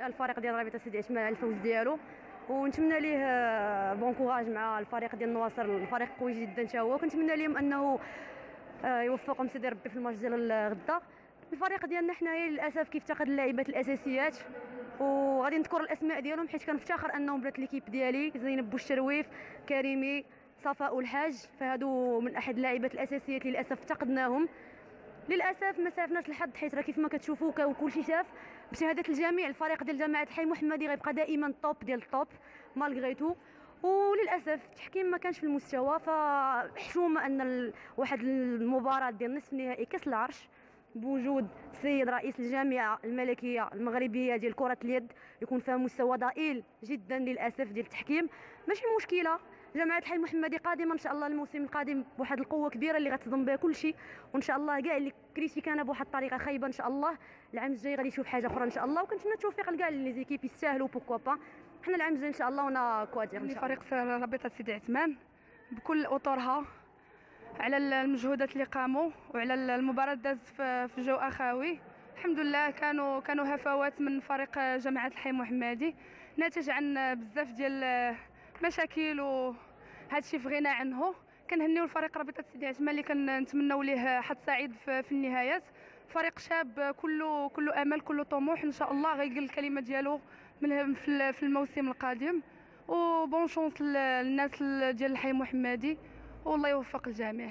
الفريق ديال رابطه سيدي عثمان على الفوز ديالو، ونتمنى ليه بون كوراج مع الفريق ديال النواصر. الفريق قوي جدا حتى هو، كنتمنى لهم انه يوفقهم سيدي ربي في الماتش ديال غدا. الفريق ديالنا حنايا للاسف كيفتقد اللاعبات الاساسيات، وغادي نذكر الاسماء ديالهم حيت كنفتخر انهم بنات ليكيب ديالي: زينب بوشرويف، كريمي، صفاء الحاج. فهادو من احد اللاعبات الاساسيات للاسف افتقدناهم. للاسف ما سافناش الحظ، حيت راه كيف ما كتشوفوا كلشي شاف. بشهاده الجميع الفريق ديال جامعه الحي المحمدي غيبقى دائما توب ديال التوب مالغريتو، وللاسف التحكيم ما كانش في المستوى. فحشومه ان واحد المباراه ديال نصف نهائي كاس العرش بوجود السيد رئيس الجامعه الملكيه المغربيه ديال كره اليد يكون فيها مستوى ضئيل جدا للاسف ديال التحكيم. ماشي مشكله، جامعه الحي المحمدي قادمه ان شاء الله الموسم القادم بواحد القوه كبيره اللي غتصدم بها كلشي، وان شاء الله كاع اللي كريتيكانا بواحد الطريقه خايبه ان شاء الله العام الجاي غادي يشوف حاجه اخرى ان شاء الله. وكنتمنى التوفيق لكاع لي زيكيب يستاهلوا بوكوا با. حنا العام الجاي ان شاء الله ونا كوادير ان شاء الله. فريق رابطه سيدي عثمان بكل اطرها على المجهودات اللي قاموا وعلى المباراه داز في جو اخوي. الحمد لله كانوا هفوات من فريق جامعه الحي المحمدي ناتج عن بزاف ديال مشاكل، وهذا الشيء في غنى عنه. كنهنيو الفريق رابطه سيدي عثمان اللي كنتمناو ليه حظ سعيد في النهايات. فريق شاب كله امل كله طموح، ان شاء الله غيقل الكلمه ديالو في الموسم القادم. وبون شونس للناس ديال الحي المحمدي، والله يوفق الجميع.